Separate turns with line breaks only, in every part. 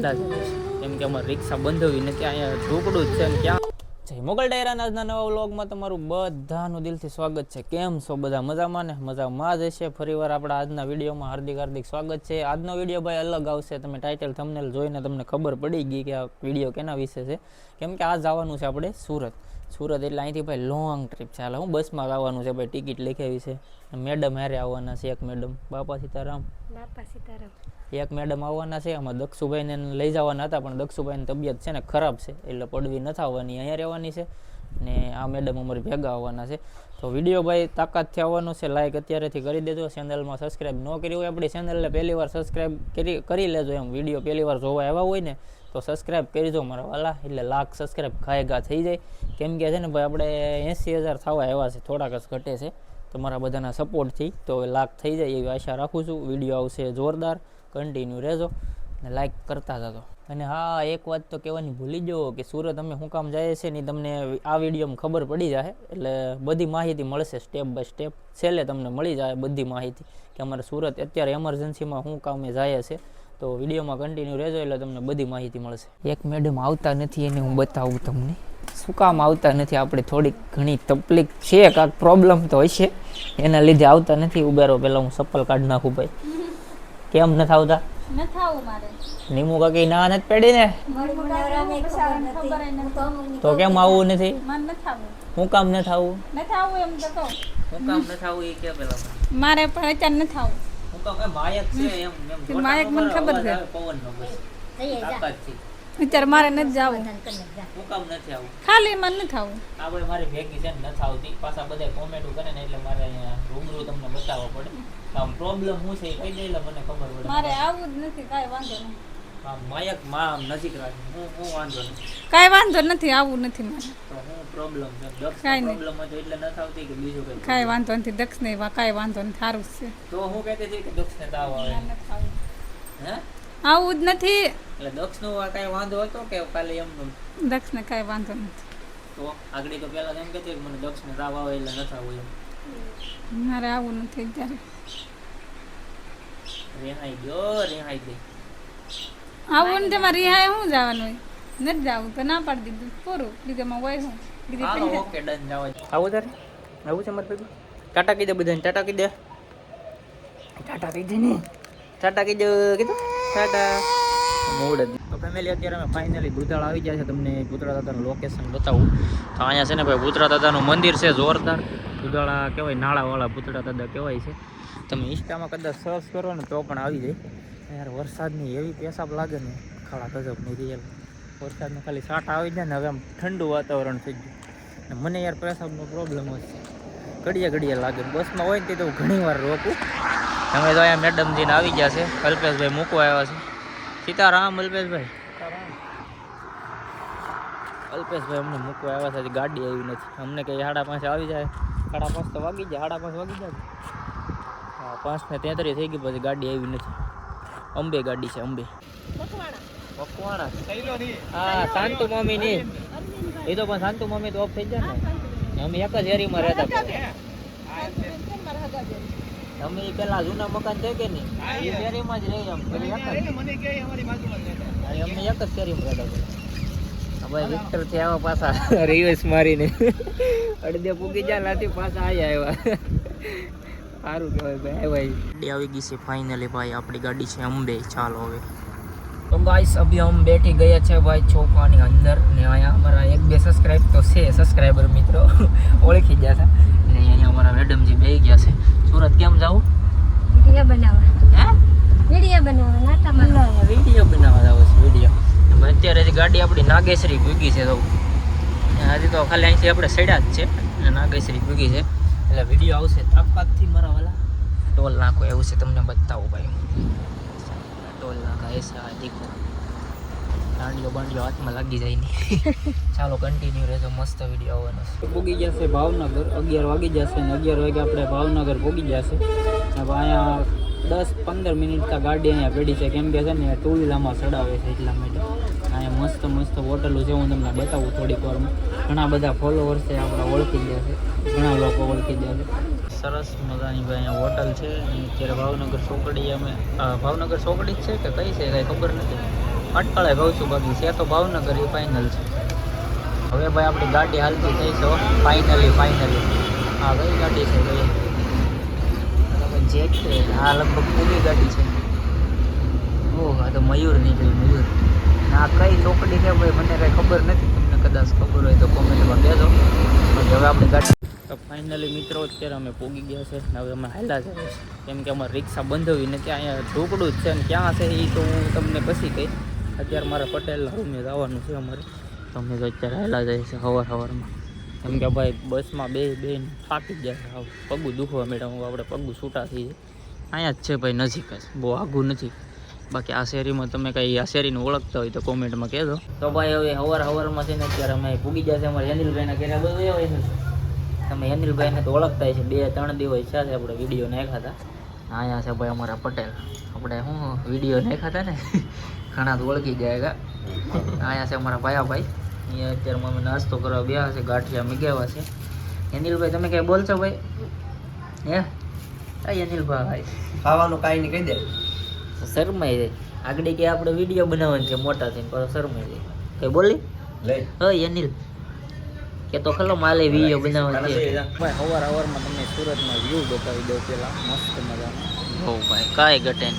કદાચ કેમ કે અમારે રિક્ષા બંધવી નથી, અહીંયા ઢોકડું જ છે ને ક્યાં. જય મોગલ ડાયરાના આજના નવા વ્લોગમાં તમારું બધાનું દિલથી સ્વાગત છે. કેમ છો બધા? મજામાં ને? મજામાં જ હશે. ફરીવાર આપણા આજના વિડીયોમાં હાર્દિક સ્વાગત છે. આજનો વિડીયો ભાઈ અલગ આવશે. તમે ટાઇટલ થંબનેલ જોઈને તમને ખબર પડી ગઈ કે આ વિડીયો કેના વિશે છે. કેમ કે આ જવાનું છે આપણે સુરત એટલે અહીંથી ભાઈ લોંગ ટ્રીપ છે. હાલ હું બસમાં આવવાનું છે ભાઈ, ટિકિટ લખાવી છે. મેડમ હારે આવવાના છે, એક મેડમ બાપા સીતારામ એક મેડમ આવવાના છે. આમાં દક્ષુભાઈને લઈ જવાના હતા પણ દક્ષુભાઈની તબિયત છે ને ખરાબ છે એટલે પડવી નથી આવવાની, અહીંયા રહેવાની છે. ને આ મેડમ અમારી ભેગા આવવાના છે. તો વિડીયો ભાઈ તાકાતથી આવવાનો છે. લાઈક અત્યારેથી કરી દેજો. ચેનલમાં સબસ્ક્રાઈબ ન કરી હોય આપણી ચેનલને પહેલી વાર સબસ્ક્રાઈબ કરી લેજો. એમ વિડીયો પહેલી વાર જોવા આવ્યા હોય ને તો સબસ્ક્રાઈબ કરી દો મારા વાલા, એટલે લાખ સબસ્ક્રાઈબ ખાયગા થઈ જાય. કેમ કે છે ને ભાઈ આપણે 80,000 થવા આવ્યા છે, થોડાક જ ઘટે છે તમારા બધાના સપોર્ટથી. તો હવે લાખ થઈ જાય એવી આશા રાખું છું. વિડીયો આવશે જોરદાર, કન્ટિન્યુ રહેજો ને લાઈક કરતા જતો. અને હા, એક વાત તો કહેવાની ભૂલી ગયો કે સુરત અમે શું કામ જઈએ છીએ ને તમને આ વિડીયોમાં ખબર પડી જાય. એટલે બધી માહિતી મળશે સ્ટેપ બાય સ્ટેપ, છેલ્લે તમને મળી જાય બધી માહિતી કે અમારે સુરત અત્યારે એમરજન્સીમાં શું કામે જાય છે. તો વિડીયોમાં કન્ટિન્યુ રહેજો એટલે તમને બધી માહિતી મળશે. એક મેડમ આવતા નથી એને હું બતાવું તમને શું કામ આવતા નથી. આપણે થોડીક ઘણી તકલીફ છે, કાંઈક પ્રોબ્લેમ તો હશે એના લીધે આવતા નથી. ઉભેરો પહેલાં હું ચપ્પલ કાઢી નાખું ભાઈ. કેમ નથી આવતા? નીમુ કાકી ના નથી પડી ને તો કેમ આવવું નથી? હું કામ નથી આવવું? હું કામ નથી આવવું એ કે પેલા
મારે પણ અત્યારે નથી આવવું.
હું કામ માયક છે એમ
માયક મને ખબર છે
પવન નો બસ તાકાત છે.
અત્યારે મારે નથી જવું.
હું કામ નથી આવવું?
ખાલી મને નથી આવવું.
આ ભાઈ મારી ભેગી છે ને નથી આવતી. પાછા બધા કોમેન્ટ કરે ને એટલે મારે અહીંયા રૂબરૂ તમને બતાવવો પડે. આમ પ્રોબ્લેમ શું છે એ કહી દે એટલે મને ખબર પડે.
મારે આવવું જ નથી, કાંઈ વાંધો નહીં.
હા, માયક માં નજીક રાખી હું વાંધો નહીં,
કાંઈ વાંધો નથી, આવવું નથી મારે.
તો હું પ્રોબ્લેમ છે દક્ષ
કાંઈ નહીં.
પ્રોબ્લેમ હતો એટલે નથી આવતી કે બીજું કંઈ?
કાંઈ વાંધો નથી, દક્ષ નહીં, કાંઈ વાંધો નથી, સારું જ છે.
તો હું કહેતી હતી કે દક્ષને તાવ આવે
નથી આવવું.
હે
આવવું જ નથી.
એટલે દક્ષનો કાંઈ વાંધો હતો કે ખાલી એમનું?
દક્ષને કાંઈ વાંધો નથી.
તો આગળ તો પહેલા એમ કહેતી કે મને દક્ષને તાવ આવે એટલે નથી આવવું એમ.
મારે આવવું નથી અત્યારે.
રેહાઈ ગઈ.
આવું ને તેમાં રિહાય શું જવાનું હોય? નથી જવું તો ના પાડી દીધું, પૂરું. બીજામાં હોય શું?
હાલો ઓકે ડન જાવ. આવું તારે આવું છે મારે ભેગું? ટાટા કહી દે બધાને, ટાટા કહી દે. ટાટા કહી દે ને, ટાટા કહી દે. કીધું ટાટા. મૂડ જ. તો ફેમિલી અત્યારે અમે ફાઇનલી ભૂતળા આવી ગયા છે. તમને ભૂતળા દાદાનું લોકેશન બતાવું તો અહીંયા છે ને ભાઈ ભૂતળા દાદાનું મંદિર છે જોરદાર. ભૂતળા કહેવાય, નાળાવાળા ભૂતળા દાદા કહેવાય છે. તમે ઇન્સ્ટામાં કદાચ સર્ચ કરો ને તો પણ આવી જાય. યાર વરસાદની એવી પેશાબ લાગે ને ખાડા ગજબની રિયલ. વરસાદનો ખાલી સાટા આવી જાય ને હવે આમ ઠંડુ વાતાવરણ થઈ ગયું. અને મને યાર પેશાબનો પ્રોબ્લેમ જ છે, ઘડીએ લાગે. બસમાં હોય ને તો ઘણી વાર રોકું. અમે તો અહીંયા મેડમજીને આવી ગયા છે, અલ્પેશભાઈ મૂકવા આવ્યા છે. સીતારામ અલ્પેશભાઈ. અલ્પેશભાઈ અમને મૂકવા આવ્યા છે, ગાડી આવી નથી. અમને કંઈ 5:30 આવી જાય, 5:30 તો વાગી જાય, 5:30 વાગી જાય. હા, 5:33 થઈ ગઈ પછી ગાડી આવી નથી. અંબે ગાડી છે, અંબે મકવાણા. હા, શાંતુ મમ્મી ની એ તો પણ શાંતુ મમ્મી તો ઓફ થઈ જાય ને. અમે એક જ એરીમાં રહેતા. અમે પેલા જૂના મકાન છે કે નહીં એ શેરીમાં જ રહી. અમે એક જ શેરીમાં રહેતા. ભાઈ વિક્ટર થી આવ્યા પાછા રિવર્સ મારીને અડધે પૂગી જાય નાથી પાછા આવ્યા. સારું કહેવાય ભાઈ. ગાડી આવી ગઈ છે ફાઇનલી ભાઈ. આપણી ગાડી છે અંબે. ચાલો હવે તો ગાઈસ અભી હમ બેઠી ગયા છે ભાઈ ચોકાની અંદર. ને અહીંયા અમારા 1-2 સબસ્ક્રાઈબ તો છે, સબસ્ક્રાઈબર મિત્રો ઓળખી ગયા છે. અને અહીંયા અમારા મેડમજી બેસી ગયા છે. સુરત કેમ જાવું?
વિડીયો બનાવવા.
હે
વિડીયો બનાવવા નાટામાં.
વિડીયો બનાવવા જાવ છે. વિડીયો અત્યારે ગાડી આપણી નાગેશ્વરી ભૂગી છે. તો હજી તો ખાલી અહીંથી આપણે સડ્યા જ છે અને નાગેશ્વરી ભૂગી છે. એટલે વિડીયો આવશે તાકાતથી મારા વાલા. ટોલ નાખો એવું છે, તમને બતાવું ભાઈ. ટોલ નાખા એસે આ દેખો. બાંડીઓ હાથમાં લાગી જાય નહીં. ચાલો કન્ટિન્યુ રહેજો, મસ્ત વિડીયો આવવાનો છે. પૂગી જશે ભાવનગર, 11 વાગી જશે ને 11 વાગે આપણે ભાવનગર પૂગી જશે. હવે અહીંયા 10-15 મિનિટ તો ગાડી અહીંયા પડી છે. કેમ કે છે ને ટુ વ્હીલરમાં ચડાવે છે એટલા માટે. અહીંયા મસ્ત હોટલો છે, હું તમને બતાવું થોડીક વારમાં. ઘણા બધા ફોલોવર્સ છે આપણા, ઓળખી ગયા છે, ઘણા લોકો ઓળખી ગયા છે. સરસ મજાની ભાઈ અહીંયા હોટલ છે. અત્યારે ભાવનગર ચોકડી, અમે ભાવનગર ચોકડી જ છે કે કઈ છે કાંઈ ખબર નથી. અટકળે કહું છું, બાકી છે તો ભાવનગર એ ફાઇનલ છે. હવે ભાઈ આપણી ગાડી હાલતી થઈ છે ફાઇનલી. હા કઈ ગાડી છે ભાઈ? જેટ છે. આ લગભગ પૂરી ગાડી છે. ઓહ, આ તો મયુર નીકળી, મયુર. આ કઈ ચોકડી છે ભાઈ મને કઈ ખબર નથી. તમને કદાચ ખબર હોય તો કોમેન્ટમાં કહેજો. બાકી હવે આપણી ગાડી તો ફાઇનલી મિત્રો અત્યારે અમે પહોંચી ગયા છે ને હવે અમે હાલા જઈએ છીએ, કેમ કે અમારે રિક્ષા બંધાવી ને ત્યાં અહીંયા ઢોકળું જ છે ને ક્યાં છે એ તો હું તમને પછી કહી. અત્યારે મારા પટેલના રૂમે જવાનું છે અમારે. તો અમે તો અત્યારે હાલા જઈએ છીએ સવારમાં, કેમ કે ભાઈ બસમાં બે થાકી જ જાય છે. પગું દુખવા મેળવું, આપણે પગું છૂટા થઈ જાય. અહીંયા જ છે ભાઈ, નજીક જ, બહુ આઘું નથી. બાકી આ શેરીમાં તમે કંઈ આ શેરીને ઓળખતા હોય તો કોમેન્ટમાં કહેજો. તો ભાઈ હવે સવારમાં છે ને અત્યારે અમે પૂગી જશે અમારે અનિલભાઈના ઘરે. બધું હોય છે તમે અનિલભાઈને તો ઓળખતા હોય છે, 2-3 દિવસ છે આપણે વિડીયો નાખ્યા હતા. અહીંયા છે ભાઈ અમારા પટેલ. આપણે શું વિડીયો નાખ્યા હતા ને ઘણા તો ઓળખી જાય. અહીંયા છે અમારા ભાઈ. અહીંયા અત્યારે અમે નાસ્તો કરવા બેઠા છે, ગાંઠિયા મીગાવા છે. અનિલભાઈ તમે કંઈ બોલશો ભાઈ? હે અનિલભાઈ
ખાવાનું કાંઈ નહીં કહી દે.
શરમાઈ જાય. આગળ કે આપણે વિડીયો બનાવવાનો છે મોટા થઈને, પણ શરમાઈ જાય. કઈ બોલી અનિલ કે તો ખલો માલે વિડીયો બનાવવાનો છે. ભાઈ સવારમાં તમને સુરતનો વ્યૂ બતાવી દઉં પેલા, મસ્ત મજાનો. બહુ ભાઈ કાંઈ ઘટે નહીં.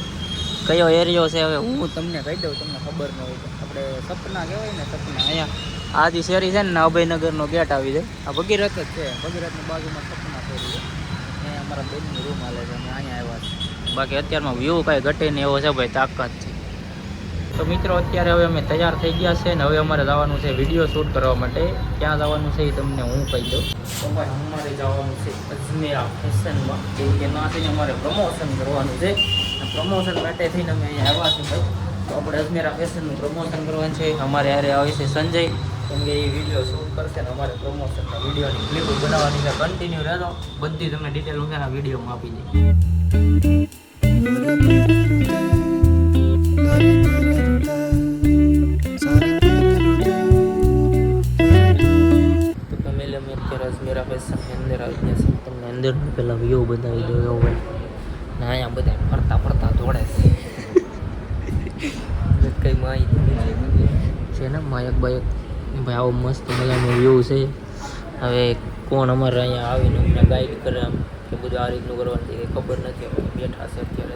કયો એરિયો છે હવે હું તમને કહી દઉં, તમને ખબર ન હોય તો. આપણે સપના કહેવાય ને, સપના. અહીંયા આ જે શેરી છે ને અભયનગરનો ગેટ આવી જાય. આ ભગીરથ જ છે, ભગીરથની બાજુમાં સપના શેરી છે. અહીંયા અમારા બેનની રૂમ હાલે છે, અમે અહીંયા આવ્યા છે. બાકી અત્યારમાં વ્યૂ કાંઈ ઘટે નહીં એવો છે ભાઈ, તાકાત છે. તો મિત્રો અત્યારે હવે અમે તૈયાર થઈ ગયા છે ને હવે અમારે જવાનું છે વિડીયો શૂટ કરવા માટે. ક્યાં જવાનું છે એ તમને હું કહી દઉં. તો ભાઈ અમારે જવાનું છે અજમેરા ફેશનમાં, કેમ કે ના થઈને અમારે પ્રમોશન કરવાનું છે. પ્રમોશન માટે થઈને અમે અહીંયા આવ્યા છીએ ભાઈ. તો આપણે અજમેરા ફેશનનું પ્રમોશન કરવાનું છે. અમારે યારે આવે છે સંજય, કેમ કે એ વિડીયો શૂટ કરશે ને અમારે પ્રમોશનના વિડીયોની ક્લિપ બનાવવાની છે. કન્ટિન્યુ રહેજો, બધી તમને ડિટેલ હું એના વિડીયોમાં આપી દઈશ. તો ફેમિલી અમે અત્યારે અજમેરા ફેશનની અંદર આવી ગયા છે. તમને અંદરનું પહેલાં વ્યૂ બતાવી દો એવો ભાઈ. ને અહીંયા બધા ફરતા દોડે છે. કઈ માહિતી છે ને માયક બાયક ભાઈ. આવો મસ્ત મજાનો વ્યૂ છે. હવે કોણ અમારે અહીંયા આવીને અમને ગાઈડ કરે આમ કે બધું આ રીતનું કરવાનું છે એ ખબર નથી. અમે બેઠા છે અત્યારે.